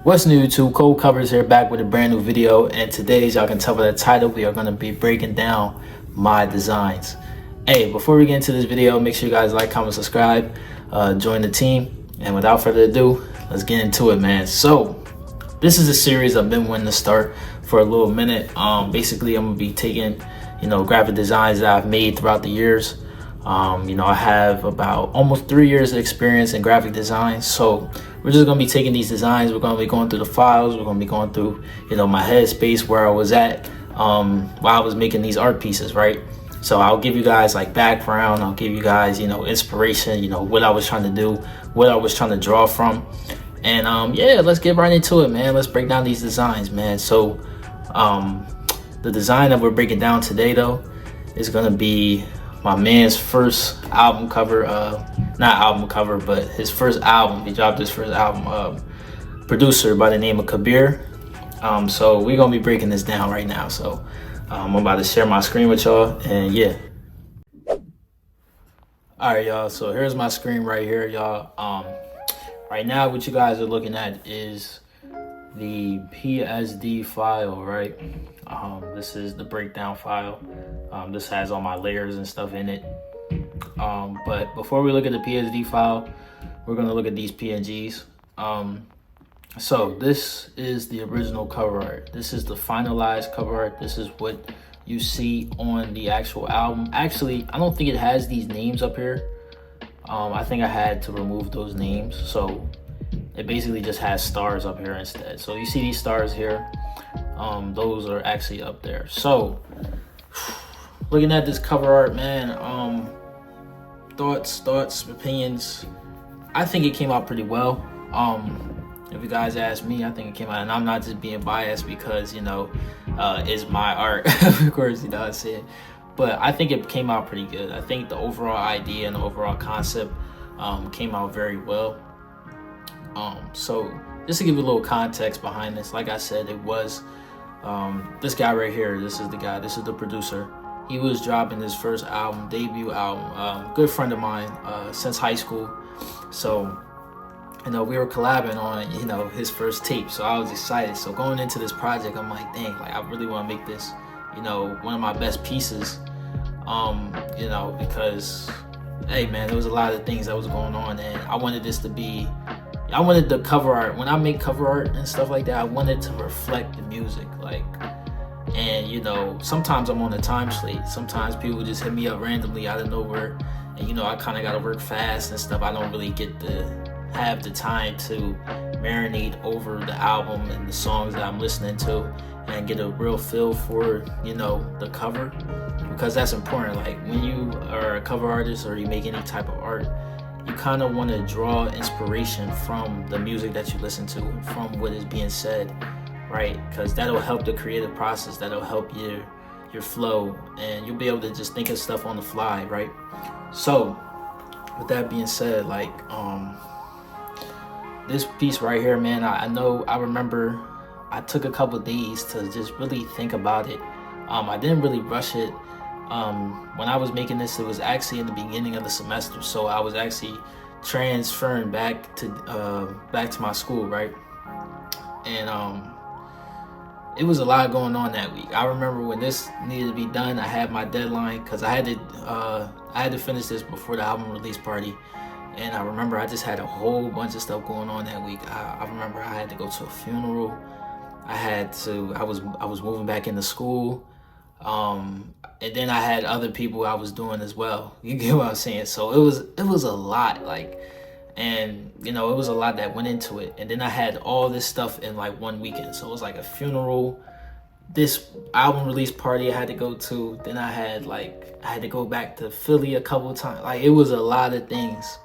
What's new YouTube? Cold Covers here, back with a brand new video, and today, as y'all can tell by the title, we are going to be breaking down my designs. Hey, before we get into this video, make sure you guys like, comment, subscribe, join the team, and without further ado, let's get into it, man. So this is a series I've been wanting to start for a little minute. Basically, I'm gonna be taking graphic designs that I've made throughout the years. I have about almost 3 years of experience in graphic design, so we're just gonna be taking these designs. We're gonna be going through the files. We're gonna be going through my headspace, where I was at while I was making these art pieces, right? So I'll give you guys like background. I'll give you guys inspiration, what I was trying to do, what I was trying to draw from. And yeah, let's get right into it, man. Let's break down these designs, man. So the design that we're breaking down today, though, is gonna be my man's first album cover. Not album cover, but his first album. He dropped his first album. Producer by the name of Kabir. So we're gonna be breaking this down right now. So I'm about to share my screen with y'all, and yeah. All right, y'all. So here's my screen right here, y'all. Right now, what you guys are looking at is the PSD file, right? This is the breakdown file. This has all my layers and stuff in it. But before we look at the PSD file, we're gonna look at these PNGs. So this is the original cover art. This is the finalized cover art. This is what you see on the actual album. Actually, I don't think it has these names up here. I think I had to remove those names. So it basically just has stars up here instead. So you see these stars here. Those are actually up there. So looking at this cover art, man, thoughts, opinions. I think it came out pretty well. If you guys ask me, I think it came out, and I'm not just being biased because it's my art. Of course, I say it, but I think it came out pretty good. I think the overall idea and the overall concept came out very well. So just to give you a little context behind this, like I said, it was this guy right here. This is the guy. This is the producer. He was dropping his first album, debut album. Good friend of mine since high school. So we were collabing on his first tape. So I was excited. So going into this project, I'm like, dang, like I really want to make this one of my best pieces. Because hey man, there was a lot of things that was going on, and I wanted this to be. I wanted the cover art. When I make cover art and stuff like that, I wanted to reflect the music, and sometimes I'm on a time slate. Sometimes people just hit me up randomly out of nowhere, and I kind of got to work fast and stuff. I don't really get to have the time to marinate over the album and the songs that I'm listening to and get a real feel for the cover, because that's important. Like when you are a cover artist or you make any type of art, you kind of want to draw inspiration from the music that you listen to, from what is being said, right? Because that'll help the creative process. That'll help your flow, and you'll be able to just think of stuff on the fly, right? So with that being said, this piece right here, man, I remember I took a couple days to just really think about it. I didn't really rush it. When I was making this, it was actually in the beginning of the semester, so I was actually transferring back to my school, right? And it was a lot going on that week. I remember when this needed to be done, I had my deadline because I had to finish this before the album release party. And I remember I just had a whole bunch of stuff going on that week. I remember I had to go to a funeral. I was moving back into school. And then I had other people I was doing as well. You get what I'm saying? So it was a lot, and it was a lot that went into it. And then I had all this stuff in one weekend. So it was like a funeral, this album release party I had to go to. Then I had to go back to Philly a couple of times. It was a lot of things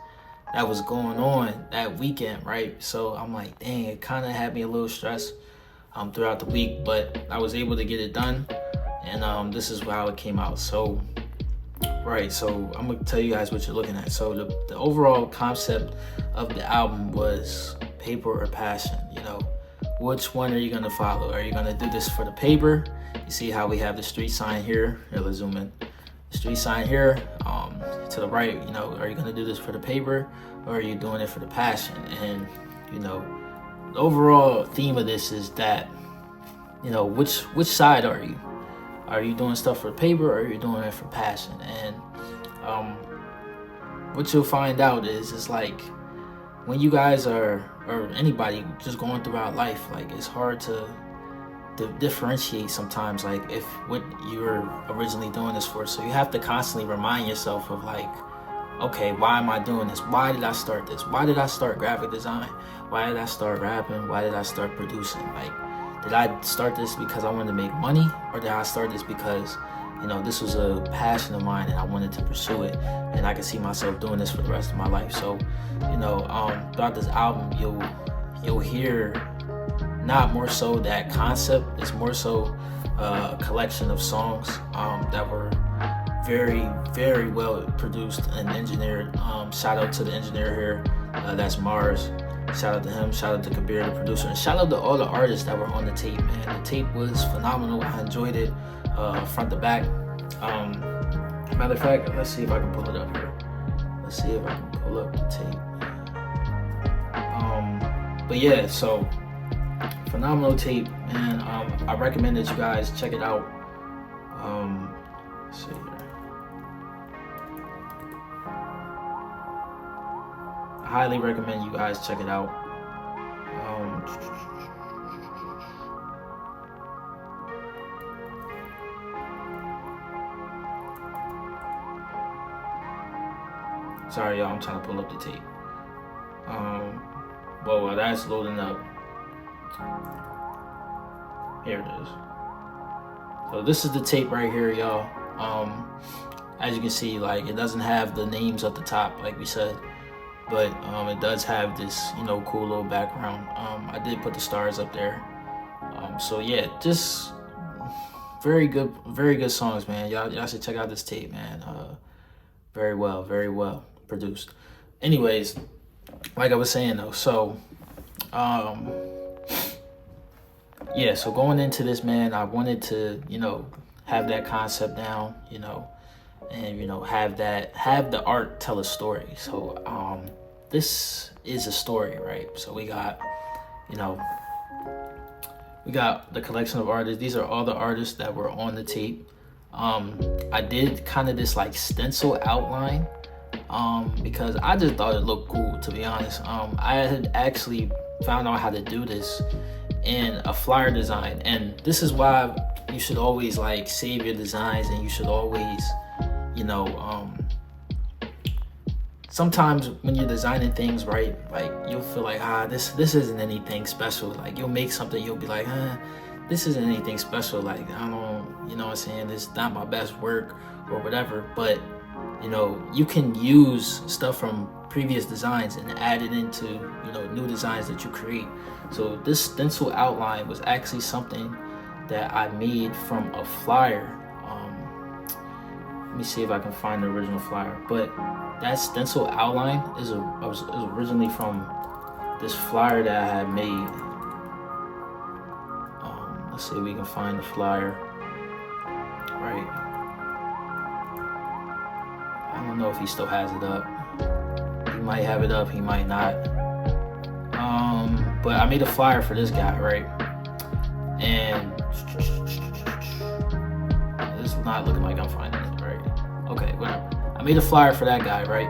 that was going on that weekend, right? So I'm like, dang, it kind of had me a little stressed throughout the week, but I was able to get it done. And this is how it came out. So so I'm gonna tell you guys what you're looking at. So the overall concept of the album was paper or passion. Which one are you gonna follow? Are you gonna do this for the paper? You see how we have the street sign here. Here, let's zoom in. The street sign here, to the right, are you gonna do this for the paper, or are you doing it for the passion? And the overall theme of this is that, you know, which side are you? Are you doing stuff for paper, or are you doing it for passion? And what you'll find out is, it's like when you guys are, or anybody just going throughout life, like it's hard to differentiate sometimes, like if what you were originally doing this for. So you have to constantly remind yourself of like, okay, why am I doing this? Why did I start this? Why did I start graphic design? Why did I start rapping? Why did I start producing? Like, did I start this because I wanted to make money, or did I start this because, you know, this was a passion of mine and I wanted to pursue it, and I could see myself doing this for the rest of my life? So, you know, throughout this album, you'll hear not more so that concept. It's more so a collection of songs that were very, very well produced and engineered. Shout out to the engineer here, that's Mars. Shout out to him, shout out to Kabir, the producer, and shout out to all the artists that were on the tape, man. The tape was phenomenal. I enjoyed it front to back. Matter of fact, let's see if I can pull it up here. Let's see if I can pull up the tape. But yeah, so phenomenal tape, man. I recommend that you guys check it out. Let's see here. I highly recommend you guys check it out. Sorry, y'all, I'm trying to pull up the tape. Well, that's loading up. Here it is. So this is the tape right here, y'all. As you can see, like, it doesn't have the names at the top, like we said, but it does have this, you know, cool little background. I did put the stars up there. So yeah, just very good songs, man. Y'all should check out this tape, man. Very well produced. Anyways, like I was saying though, so yeah, so going into this, man, I wanted to, you know, have that concept down, you know, and, you know, have the art tell a story. So this is a story, right? So we got, you know, we got the collection of artists. These are all the artists that were on the tape. I did kind of this like stencil outline because I just thought it looked cool, to be honest. I had actually found out how to do this in a flyer design, and this is why you should always like save your designs, and you should always, you know, sometimes when you're designing things, right, like you'll feel like, this isn't anything special. Like you'll make something, you'll be like, this isn't anything special. Like, I don't, you know what I'm saying, this is not my best work or whatever. But, you know, you can use stuff from previous designs and add it into, you know, new designs that you create. So this stencil outline was actually something that I made from a flyer. Let me see if I can find the original flyer. But that stencil outline is originally from this flyer that I had made. Let's see if we can find the flyer. Right. I don't know if he still has it up. He might have it up, he might not. But I made a flyer for this guy, right? And this is not looking like I'm finding it, right? Okay, whatever. I made a flyer for that guy, right?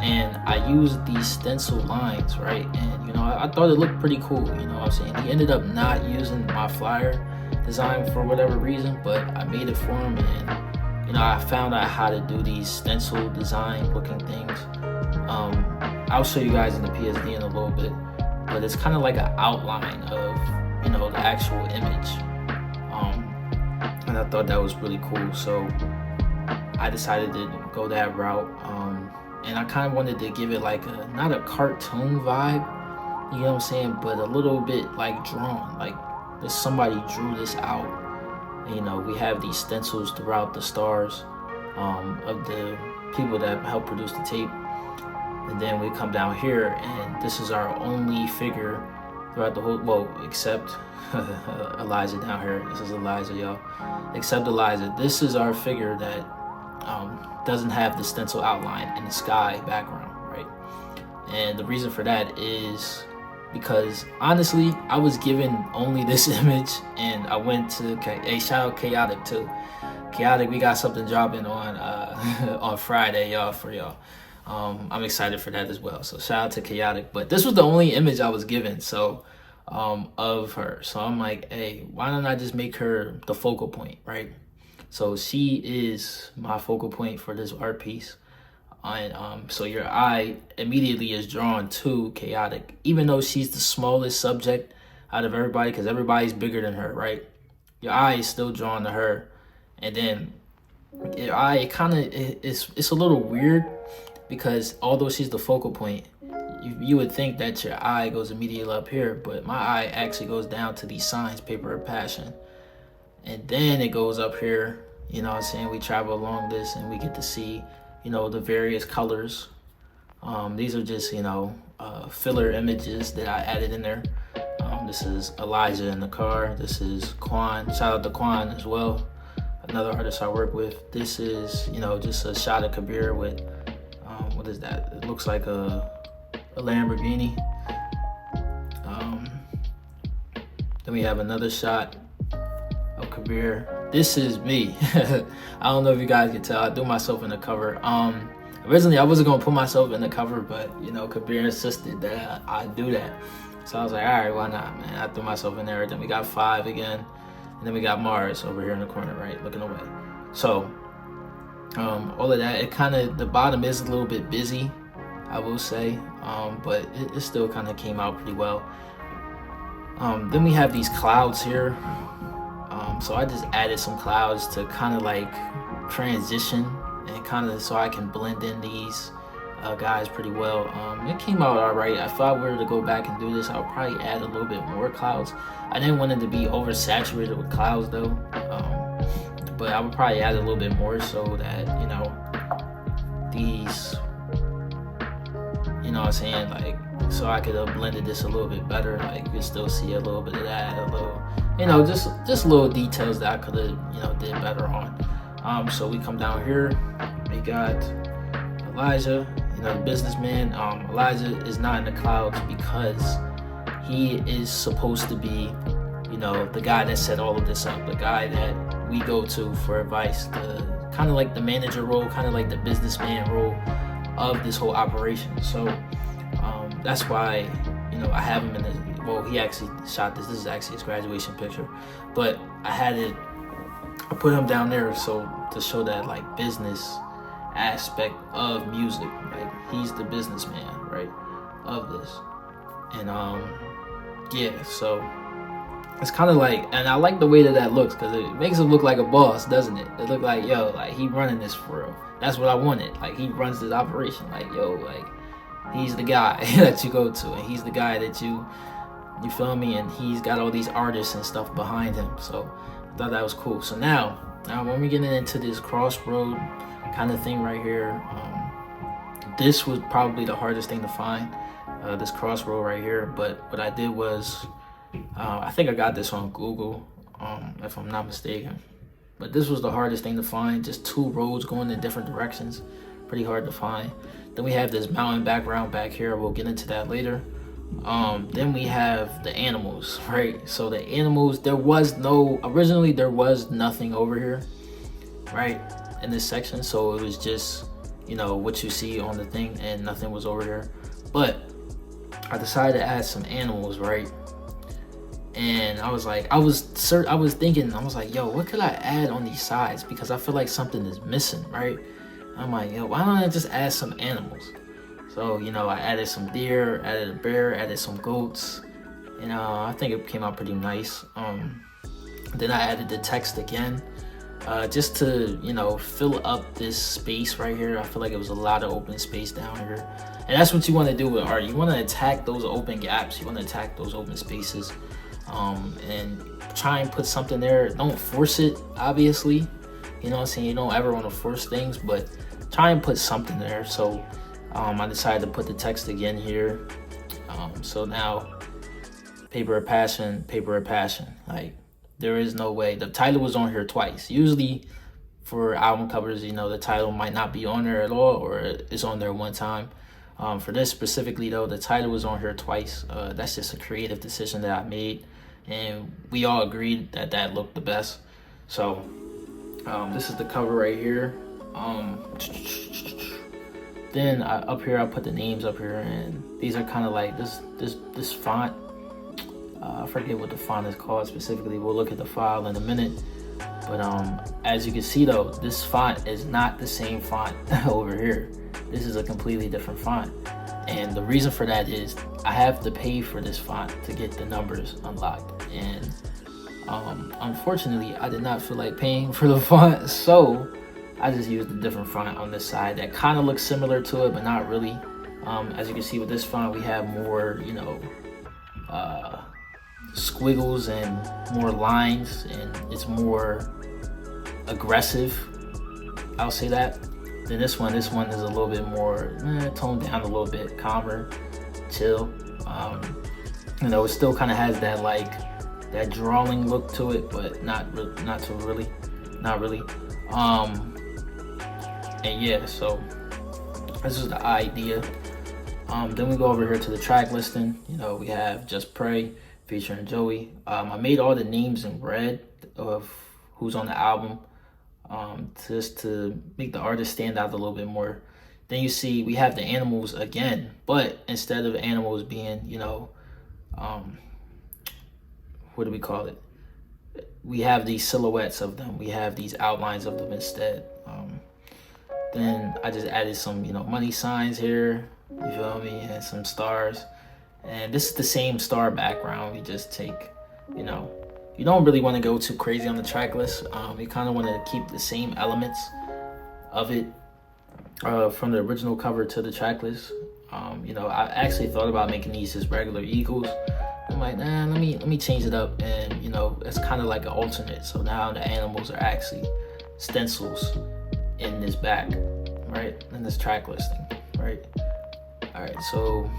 And I used these stencil lines, right? And, you know, I thought it looked pretty cool, you know what I'm saying? He ended up not using my flyer design for whatever reason, but I made it for him, and, you know, I found out how to do these stencil design looking things. I'll show you guys in the PSD in a little bit, but it's kind of like an outline of, you know, the actual image. And I thought that was really cool, so I decided to go that route. And I kind of wanted to give it like not a cartoon vibe, you know what I'm saying, but a little bit like drawn, like somebody drew this out. You know, we have these stencils throughout the stars of the people that helped produce the tape. And then we come down here, and this is our only figure throughout the whole, well, except Eliza down here. This is Eliza, y'all. Except Eliza. This is our figure that doesn't have the stencil outline in the sky background, right? And the reason for that is because honestly, I was given only this image, and I went to hey, shout out Chaotic too. Chaotic, we got something dropping on on Friday, y'all, for y'all. I'm excited for that as well. So shout out to Chaotic. But this was the only image I was given, so of her. So I'm like, hey, why don't I just make her the focal point, right? So she is my focal point for this art piece. And so your eye immediately is drawn to Chaotic, even though she's the smallest subject out of everybody, because everybody's bigger than her, right? Your eye is still drawn to her, and then your eye, it kind of it's a little weird, because although she's the focal point, you would think that your eye goes immediately up here, but my eye actually goes down to these signs, paper of passion, and then it goes up here. You know what I'm saying? We travel along this and we get to see, you know, the various colors. These are just, you know, filler images that I added in there. This is Elijah in the car. This is Quan. Shout out to Quan as well, another artist I work with. This is, you know, just a shot of Kabir with, what is that? It looks like a Lamborghini. Then we have another shot of Kabir. This is me. I don't know if you guys can tell. I threw myself in the cover. Originally I wasn't gonna put myself in the cover, but you know, Kabir insisted that I do that. So I was like, all right, why not, man? I threw myself in there. Then we got 5 again, and then we got Mars over here in the corner, right, looking away. So all of that, it kind of, the bottom is a little bit busy, I will say, but it still kind of came out pretty well. Then we have these clouds here. So I just added some clouds to kind of like transition and kind of so I can blend in these guys pretty well. It came out all right. If I were to go back and do this, I would probably add a little bit more clouds. I didn't want it to be oversaturated with clouds though, but I would probably add a little bit more so that, you know, these, you know what I'm saying, like, so I could have blended this a little bit better. Like you can still see a little bit of that, a little, you know, just little details that I could have, you know, did better on. So we come down here, we got Elijah, you know, the businessman. Elijah is not in the clouds because he is supposed to be, you know, the guy that set all of this up, the guy that we go to for advice, the kind of like the manager role, kind of like the businessman role of this whole operation. So that's why, you know, I have him in the, well, he actually shot this. This is actually his graduation picture, but I put him down there so to show that like business aspect of music. Like he's the businessman, right, of this. And yeah, so it's kind of like, and I like the way that looks because it makes him look like a boss, doesn't it? It look like, yo, like he running this for real. That's what I wanted. Like he runs this operation. Like, yo, like he's the guy that you go to, and he's the guy that you feel me, and he's got all these artists and stuff behind him. So I thought that was cool. So now when we're getting into this crossroad kind of thing right here, this was probably the hardest thing to find, this crossroad right here. But what I did was, I think I got this on Google, if I'm not mistaken. But this was the hardest thing to find, just 2 roads going in different directions. Pretty hard to find. Then we have this mountain background back here. We'll get into that later. Then we have the animals, right? So the animals, originally there was nothing over here, right, in this section. So it was just, you know, what you see on the thing, and nothing was over here. But I decided to add some animals, right? And I was like, I was thinking, I was like, yo, what could I add on these sides? Because I feel like something is missing, right? I'm like, yo, why don't I just add some animals? So, you know, I added some deer, added a bear, added some goats. And I think it came out pretty nice. Then I added the text again, just to, you know, fill up this space right here. I feel like it was a lot of open space down here. And that's what you want to do with art. You want to attack those open gaps. You want to attack those open spaces. And try and put something there. Don't force it, obviously. You know what I'm saying? You don't ever want to force things, but try and put something there. So I decided to put the text again here. So now, paper of passion, paper of passion. Like, there is no way. The title was on here twice. Usually for album covers, you know, the title might not be on there at all, or it's on there one time. For this specifically though, the title was on here twice. That's just a creative decision that I made, and we all agreed that that looked the best. So this is the cover right here. Then up here I put the names up here, and these are kind of like this font. I forget what the font is called specifically. We'll look at the file in a minute. But as you can see though, this font is not the same font over here. This is a completely different font. And the reason for that is I have to pay for this font to get the numbers unlocked. And unfortunately, I did not feel like paying for the font. So I just used a different font on this side that kind of looks similar to it, but not really. As you can see with this font, we have more, you know, squiggles and more lines, and it's more aggressive, I'll say that. Then this one is a little bit more toned down, a little bit calmer, chill. You know, it still kind of has that like that drawing look to it, but not really. And yeah, so this is the idea. Then we go over here to the track listing. You know, we have Just Pray featuring Joey. I made all the names in red of who's on the album, just to make the artist stand out a little bit more. Then you see we have the animals again, but instead of animals being, you know, what do we call it? We have these silhouettes of them. We have these outlines of them instead. Then I just added some, you know, money signs here, you feel me, and some stars. And this is the same star background. We just take, you know, you don't really want to go too crazy on the track list. You kind of want to keep the same elements of it from the original cover to the track list. You know, I actually thought about making these as regular eagles. I'm like, nah, let me change it up, and you know, it's kind of like an alternate. So now the animals are actually stencils in this back, right, in this track listing, right. All right, so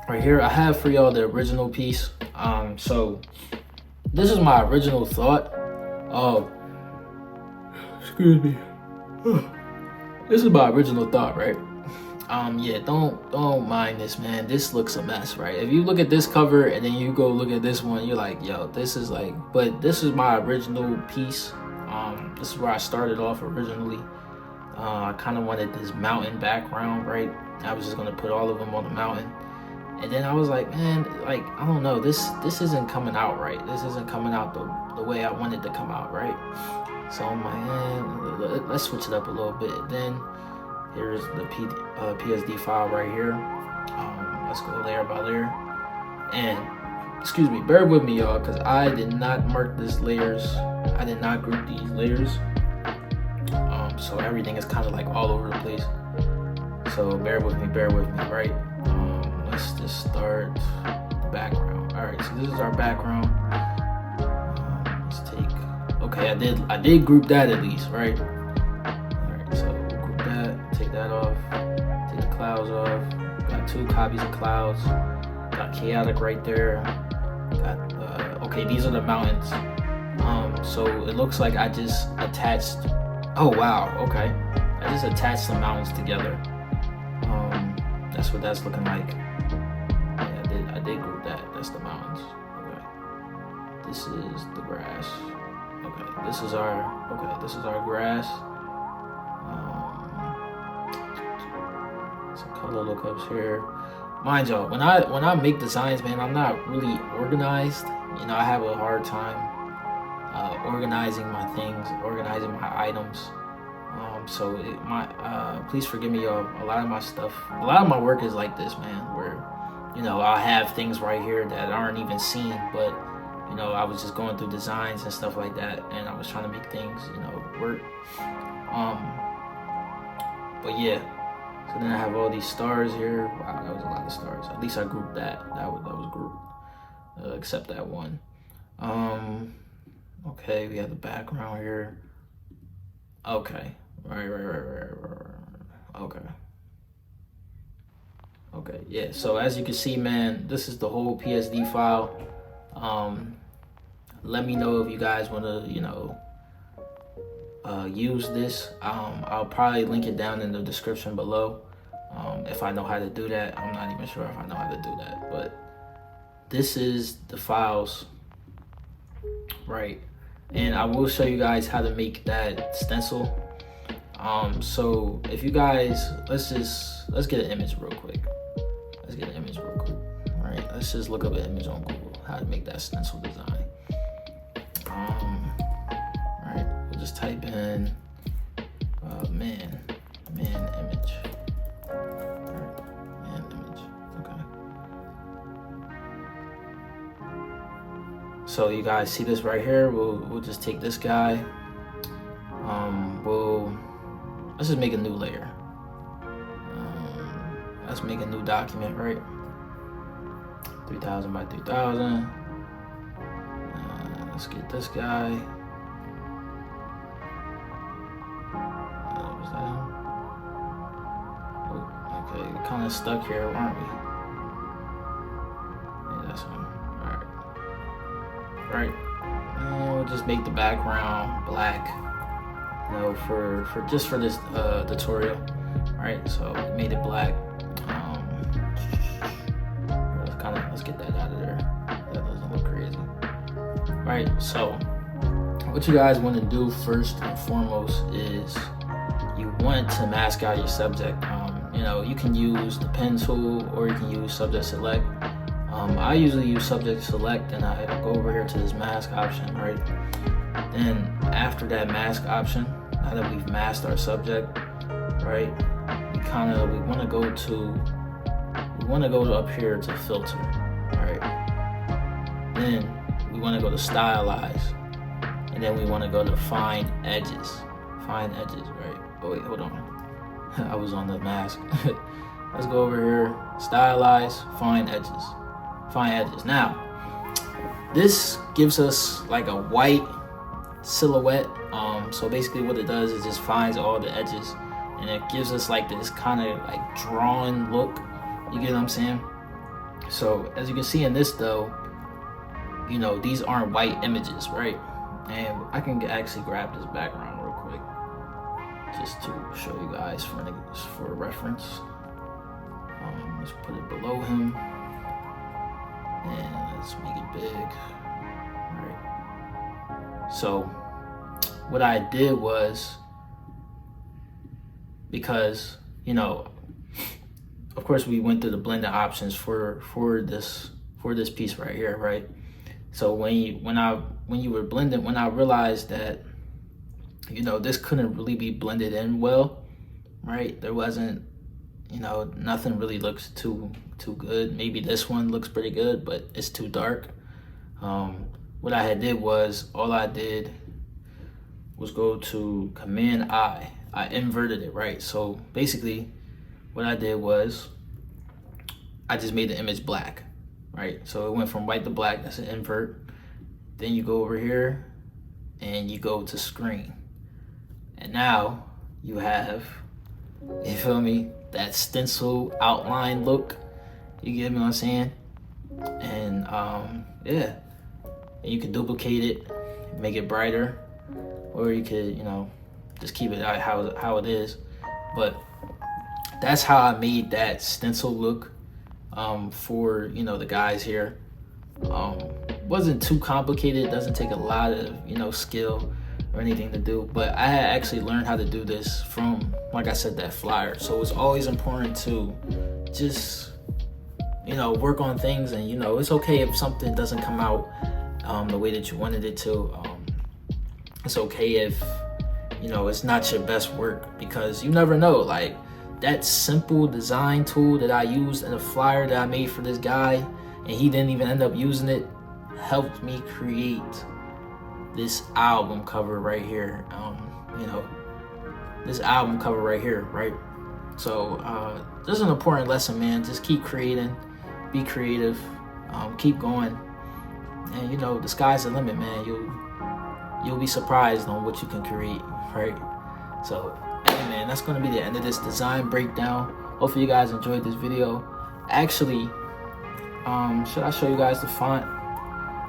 right here I have for y'all the original piece. So this is my original thought. Excuse me. This is my original thought, right? Yeah, don't mind this, man. This looks a mess, right? If you look at this cover and then you go look at this one, you're like, yo, this is like, but this is my original piece. This is where I started off originally. I kind of wanted this mountain background, right? I was just gonna put all of them on the mountain. And then I was like, man, like, I don't know, this isn't coming out right. This isn't coming out the way I wanted to come out, right? So I'm like, man, let's switch it up a little bit. Then here's the PSD file right here. Let's go layer by layer. And excuse me, bear with me, y'all, because I did not mark these layers. I did not group these layers. So everything is kind of like all over the place. So bear with me, right? Let's just start the background. All right, so this is our background. Let's take, okay, I did group that at least, right? All right, so we'll group that, take that off, take the clouds off. Got 2 copies of clouds. Got chaotic right there. Got, okay, these are the mountains. So it looks like I just attached, oh wow, okay. I just attached the mountains together. That's what that's looking like. Yeah, I did group that. That's the mountains. Okay. This is the grass. Okay. This is our grass. Some color lookups here. Mind y'all, when I make designs, man, I'm not really organized. You know, I have a hard time organizing my things, organizing my items. So please forgive me, y'all. A lot of my stuff, a lot of my work is like this, man, where, you know, I'll have things right here that aren't even seen, but, you know, I was just going through designs and stuff like that, and I was trying to make things, you know, work. But yeah, so then I have all these stars here. Wow, that was a lot of stars. At least I grouped that. That was grouped, except that one. Okay, we have the background here. Okay. Right. Okay, yeah, so as you can see, man, this is the whole PSD file. Let me know if you guys want to, you know, use this. I'll probably link it down in the description below. If I know how to do that, I'm not even sure if I know how to do that, but this is the files, right? And I will show you guys how to make that stencil. So if you guys, let's get an image real quick. All right, let's just look up an image on Google, how to make that stencil design. All right, we'll just type in man image. So you guys see this right here. We'll just take this guy. Let's just make a new layer. Let's make a new document, right? 3000 by 3000. Let's get this guy. Was that him? Oh, okay, we're kind of stuck here, aren't we? Yeah, that's him. Right, and we'll just make the background black, you know, for this tutorial. All right, so we made it black. Let's get that out of there. That doesn't look crazy. All right, so what you guys want to do first and foremost is you want to mask out your subject. You know, you can use the pen tool or you can use subject select. I usually use subject select, and I go over here to this mask option, right? Then after that mask option, now that we've masked our subject, right, we want to go to up here to filter, right? Then we want to go to stylize, and then we want to go to find edges, right? Oh wait, hold on, I was on the mask. Let's go over here, stylize, find edges. Now, this gives us like a white silhouette. So basically what it does is just finds all the edges, and it gives us like this kind of like drawn look. You get what I'm saying? So as you can see in this though, you know, these aren't white images, right? And I can actually grab this background real quick just to show you guys for reference. Let's put it below him. And let's make it big. All right. So what I did was, because, you know, of course we went through the blending options for this piece right here, right? So when you were blending, when I realized that, you know, this couldn't really be blended in well, right? There wasn't, you know, nothing really looks too good. Maybe this one looks pretty good, but it's too dark. What I did was go to Command I. I inverted it, right? So basically what I did was I just made the image black, right? So it went from white to black. That's an invert. Then you go over here and you go to screen, and now you have, you feel me, that stencil outline look. You get me what I'm saying? And yeah, and you can duplicate it, make it brighter, or you could, you know, just keep it how it is. But that's how I made that stencil look for, you know, the guys here. Wasn't too complicated. It doesn't take a lot of, you know, skill or anything to do, but I had actually learned how to do this from, like I said, that flyer. So it's always important to just, you know, work on things, and, you know, it's okay if something doesn't come out the way that you wanted it to. It's okay if, you know, it's not your best work, because you never know. Like that simple design tool that I used in a flyer that I made for this guy, and he didn't even end up using it, helped me create this album cover right here. You know, this album cover right here, right? So this is an important lesson, man. Just keep creating, be creative, keep going, and, you know, the sky's the limit, man. You'll be surprised on what you can create, right? So hey, man, that's gonna be the end of this design breakdown. Hopefully you guys enjoyed this video. Actually, should I show you guys the font?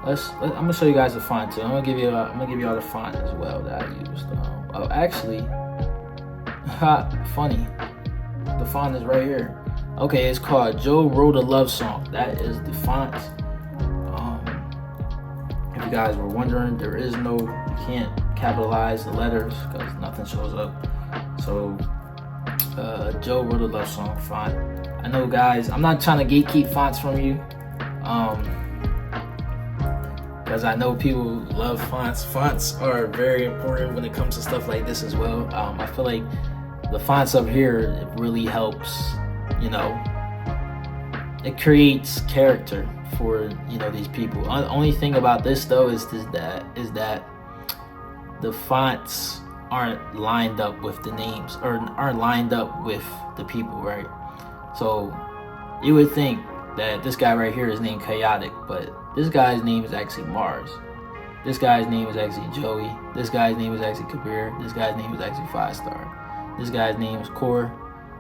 I'm gonna show you guys the font too. I'm gonna give you all the font as well that I used. Oh, actually, funny. The font is right here. Okay, it's called Joe Wrote a Love Song. That is the font. If you guys were wondering, there is no, you can't capitalize the letters because nothing shows up. So Joe Wrote a Love Song font. I know, guys, I'm not trying to gatekeep fonts from you, because I know people love fonts. Fonts are very important when it comes to stuff like this as well. I feel like the fonts up here, it really helps, you know, it creates character for, you know, these people. Only thing about this though is that the fonts aren't lined up with the names, or aren't lined up with the people, right? So you would think that this guy right here is named Chaotic, but this guy's name is actually Mars. This guy's name is actually Joey. This guy's name is actually Kabir. This guy's name is actually 5 Star. This guy's name is Core.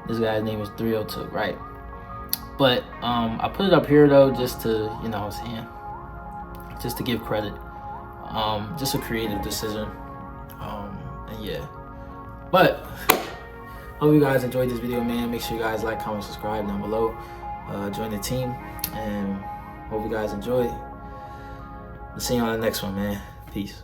This guy's name is 302, right? But I put it up here though, just to, you know what I'm saying, just to give credit. Just a creative decision. And yeah. But hope you guys enjoyed this video, man. Make sure you guys like, comment, subscribe down below. Join the team, and hope you guys enjoy. I'll see you on the next one, man. Peace.